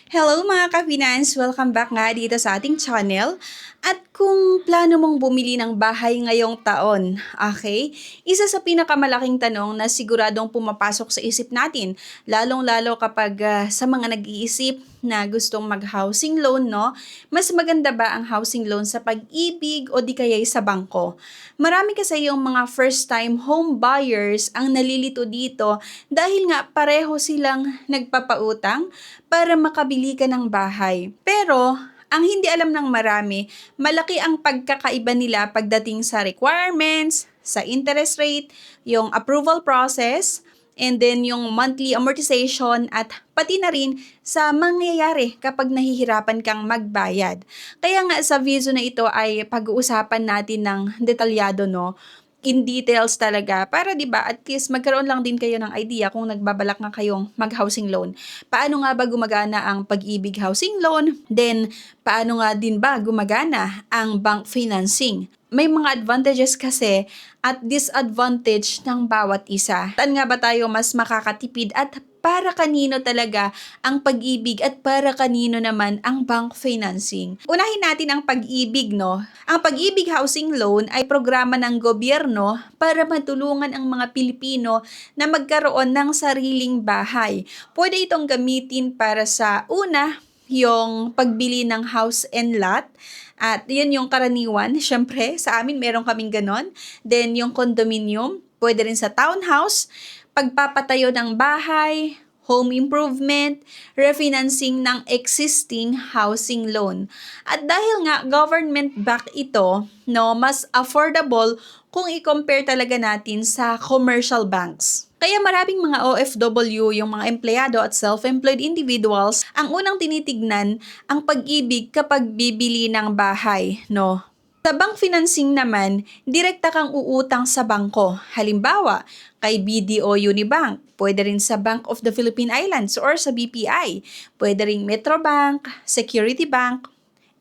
Hello mga ka-finance! Welcome back nga dito sa ating channel. At kung plano mong bumili ng bahay ngayong taon, okay? Isa sa pinakamalaking tanong na siguradong pumapasok sa isip natin, lalong-lalo kapag sa mga nag-iisip na gustong mag-housing loan, no? Mas maganda ba ang housing loan sa Pag-ibig o di kaya'y sa bangko? Marami kasi yung mga first-time home buyers ang nalilito dito dahil nga pareho silang nagpapautang para makabili ka ng bahay. Pero, ang hindi alam ng marami, malaki ang pagkakaiba nila pagdating sa requirements, sa interest rate, yung approval process, and then yung monthly amortization at pati na rin sa mangyayari kapag nahihirapan kang magbayad. Kaya nga sa video na ito ay pag-uusapan natin ng detalyado, no? In details talaga para 'di ba at least magkaroon lang din kayo ng idea kung nagbabalak nga kayong mag-housing loan. Paano nga ba gumagana ang Pag-ibig housing loan? Then paano nga din ba gumagana ang bank financing? May mga advantages kasi at disadvantage ng bawat isa. Saan nga ba tayo mas makakatipid at para kanino talaga ang Pag-ibig at para kanino naman ang bank financing? Unahin natin ang Pag-ibig, no? Ang Pag-ibig Housing Loan ay programa ng gobyerno para matulungan ang mga Pilipino na magkaroon ng sariling bahay. Pwede itong gamitin para sa una, yung pagbili ng house and lot. At yun yung karaniwan. Siyempre, sa amin meron kaming ganon. Then yung condominium, pwede rin sa townhouse, pagpapatayo ng bahay, home improvement, refinancing ng existing housing loan. At dahil nga government-backed ito, no, mas affordable kung i-compare talaga natin sa commercial banks. Kaya maraming mga OFW, yung mga empleyado at self-employed individuals, ang unang tinitignan ang Pag-ibig kapag bibili ng bahay, no? Sa bank financing naman, direkta kang uutang sa bangko. Halimbawa, kay BDO Unibank, pwede rin sa Bank of the Philippine Islands or sa BPI, pwede rin Metrobank, Security Bank,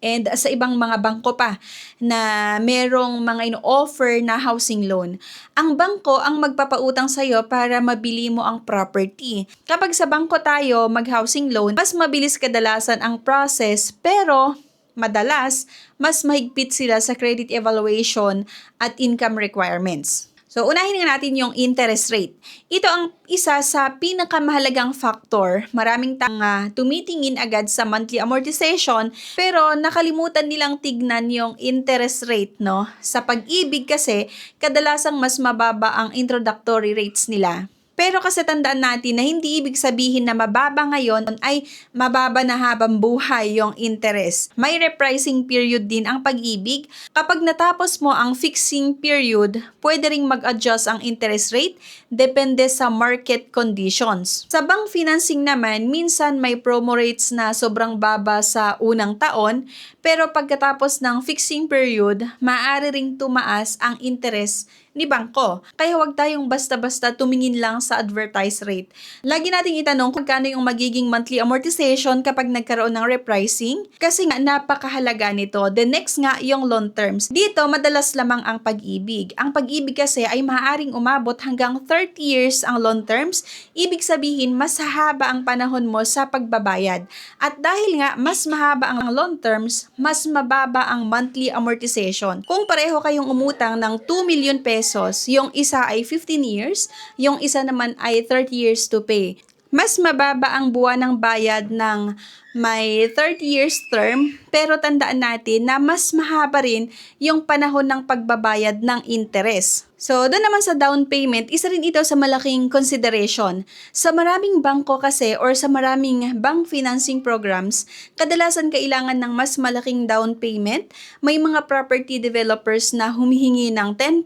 and sa ibang mga bangko pa na merong mga ino-offer na housing loan. Ang bangko ang magpapautang sa'yo para mabili mo ang property. Kapag sa bangko tayo mag-housing loan, mas mabilis kadalasan ang process pero madalas, mas mahigpit sila sa credit evaluation at income requirements. So, unahin nga natin yung interest rate. Ito ang isa sa pinakamahalagang factor. Maraming tumitingin agad sa monthly amortization, pero nakalimutan nilang tignan yung interest rate, no? Sa Pag-ibig kasi, kadalasang mas mababa ang introductory rates nila. Pero kasi tandaan natin na hindi ibig sabihin na mababa ngayon ay mababa na habang buhay yung interest. May repricing period din ang Pag-ibig. Kapag natapos mo ang fixing period, pwede ring mag-adjust ang interest rate depende sa market conditions. Sa bank financing naman, minsan may promo rates na sobrang baba sa unang taon, pero pagkatapos ng fixing period, maaari ring tumaas ang interest ni bangko. Kaya huwag tayong basta-basta tumingin lang sa advertised rate. Lagi nating itanong kung kano yung magiging monthly amortization kapag nagkaroon ng repricing kasi nga napakahalaga nito. The next nga yung loan terms. Dito madalas lamang ang Pag-ibig. Ang Pag-ibig kasi ay maaaring umabot hanggang 30 years ang loan terms. Ibig sabihin mas haba ang panahon mo sa pagbabayad. At dahil nga mas mahaba ang loan terms, mas mababa ang monthly amortization. Kung pareho kayong umutang ng 2 million pesos, yung isa ay 15 years, yung isa naman ay 30 years to pay. Mas mababa ang buwan ng bayad ng may 30 years term, pero tandaan natin na mas mahaba rin yung panahon ng pagbabayad ng interest. So, doon naman sa down payment, isa rin ito sa malaking consideration. Sa maraming bangko kasi or sa maraming bank financing programs, kadalasan kailangan ng mas malaking down payment. May mga property developers na humihingi ng 10%,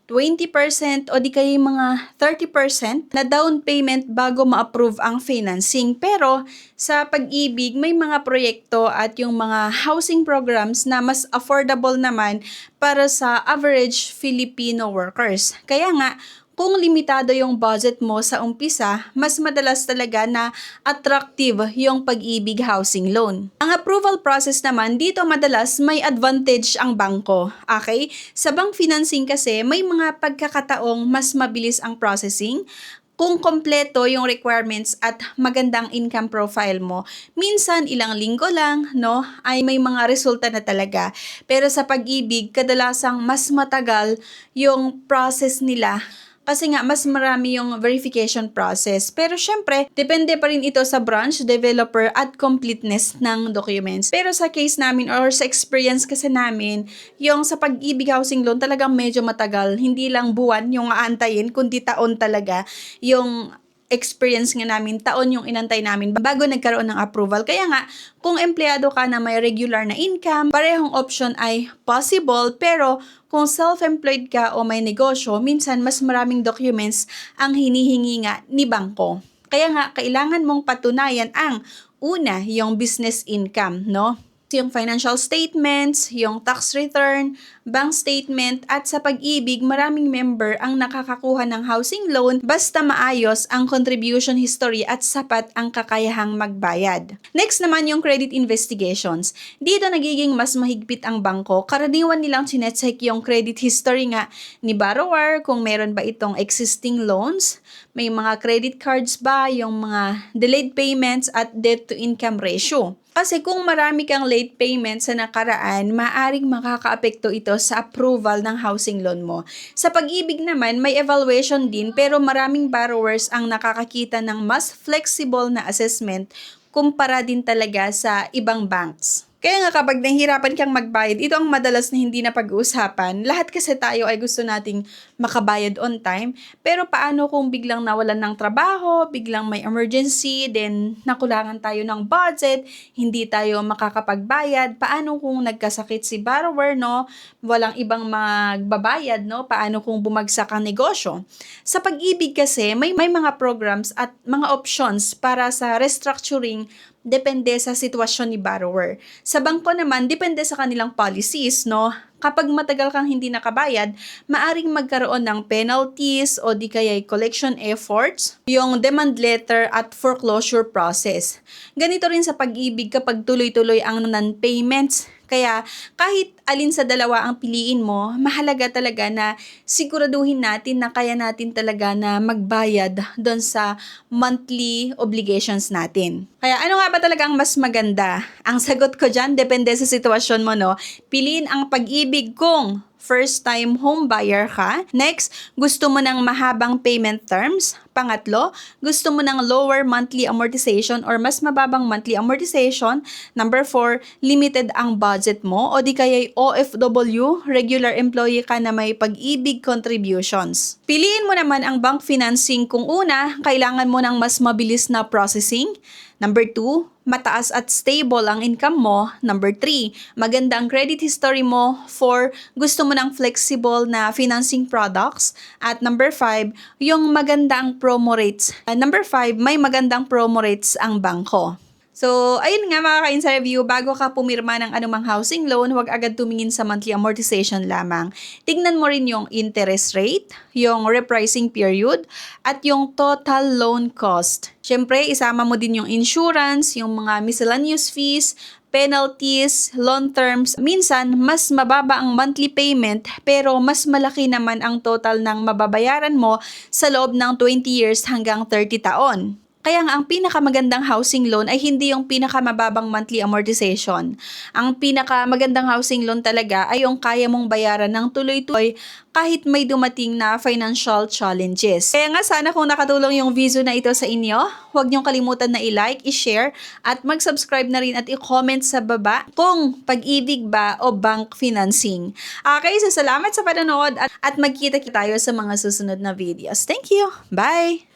20% o di kaya mga 30% na down payment bago ma-approve ang financing. Pero sa Pag-ibig, may mga proyekto at yung mga housing programs na mas affordable naman para sa average Filipino workers. Kaya nga, kung limitado yung budget mo sa umpisa, mas madalas talaga na attractive yung Pag-ibig housing loan. Ang approval process naman, dito madalas may advantage ang bangko. Okay? Sa bank financing kasi, may mga pagkakataong mas mabilis ang processing. kung kompleto yung requirements at magandang income profile mo, minsan ilang linggo lang, no, ay may mga resulta na talaga. Pero sa pag-ibig, kadalasang mas matagal yung process nila kasi nga mas marami yung verification process. Pero syempre, depende pa rin ito sa branch, developer at completeness ng documents. Pero sa case namin or sa experience kasi namin, yung sa pag-ibig housing loan talagang medyo matagal. Hindi lang buwan yung aantayin, kundi taon talaga yung experience nga namin, taon yung inantay namin bago nagkaroon ng approval. Kaya nga, kung empleyado ka na may regular na income, parehong option ay possible, pero kung self-employed ka o may negosyo, minsan mas maraming documents ang hinihingi nga ni bangko. Kaya nga, kailangan mong patunayan ang una, yung business income, no? Yung financial statements, yung tax return, bank statement, at sa pag-ibig, maraming member ang nakakakuha ng housing loan basta maayos ang contribution history at sapat ang kakayahang magbayad. Next naman yung credit investigations. Dito nagiging mas mahigpit ang bangko. Karaniwan nilang chinecheck yung credit history nga ni borrower, kung meron ba itong existing loans, may mga credit cards ba, yung mga delayed payments at debt to income ratio. Kasi kung marami kang late payment sa nakaraan, maaring makakaapekto ito sa approval ng housing loan mo. Sa pag-ibig naman, may evaluation din pero maraming borrowers ang nakakakita ng mas flexible na assessment kumpara din talaga sa ibang banks. Kaya nga kapag nahihirapan kang magbayad, ito ang madalas na hindi na pag-uusapan. Lahat kasi tayo ay gusto nating makabayad on time. Pero paano kung biglang nawalan ng trabaho, biglang may emergency, then nakulangan tayo ng budget, hindi tayo makakapagbayad? Paano kung nagkasakit si borrower, no? Walang ibang magbabayad, no? Paano kung bumagsak ang negosyo? Sa pag-ibig kasi, may mga programs at mga options para sa restructuring depende sa sitwasyon ni borrower. Sa bangko naman, depende sa kanilang policies, no? Kapag matagal kang hindi nakabayad, maaring magkaroon ng penalties o di kaya collection efforts, yung demand letter at foreclosure process. Ganito rin sa pag-ibig kapag tuloy-tuloy ang non-payments. Kaya kahit alin sa dalawa ang piliin mo, mahalaga talaga na siguraduhin natin na kaya natin talaga na magbayad doon sa monthly obligations natin. Kaya ano nga ba talaga ang mas maganda? Ang sagot ko dyan, depende sa sitwasyon mo, no? Piliin ang pag-ibig kung first-time home buyer ka. Next, gusto mo ng mahabang payment terms. Pangatlo, gusto mo ng lower monthly amortization or mas mababang monthly amortization. Number 4, limited ang budget mo o di kaya OFW, regular employee ka na may pag-ibig contributions. Piliin mo naman ang bank financing kung una, kailangan mo ng mas mabilis na processing. Number 2, mataas at stable ang income mo. Number 3, maganda ang credit history mo. 4, gusto mo ng flexible na financing products. At number 5, yung maganda ang promo rates. Number 5, may magandang promo rates ang bangko. So, ayun nga mga ka-Insider Review, bago ka pumirma ng anumang housing loan, huwag agad tumingin sa monthly amortization lamang. Tignan mo rin yung interest rate, yung repricing period, at yung total loan cost. Siyempre, isama mo din yung insurance, yung mga miscellaneous fees, penalties, loan terms. Minsan, mas mababa ang monthly payment pero mas malaki naman ang total ng mababayaran mo sa loob ng 20 years hanggang 30 taon. Kaya nga, ang pinakamagandang housing loan ay hindi yung pinakamababang monthly amortization. Ang pinakamagandang housing loan talaga ay yung kaya mong bayaran ng tuloy-tuloy kahit may dumating na financial challenges. Kaya nga, sana kung nakatulong yung video na ito sa inyo, huwag niyong kalimutan na i-like, i-share, at mag-subscribe na rin at i-comment sa baba kung pag-ibig ba o bank financing. Okay, so salamat sa panonood at magkita tayo sa mga susunod na videos. Thank you! Bye!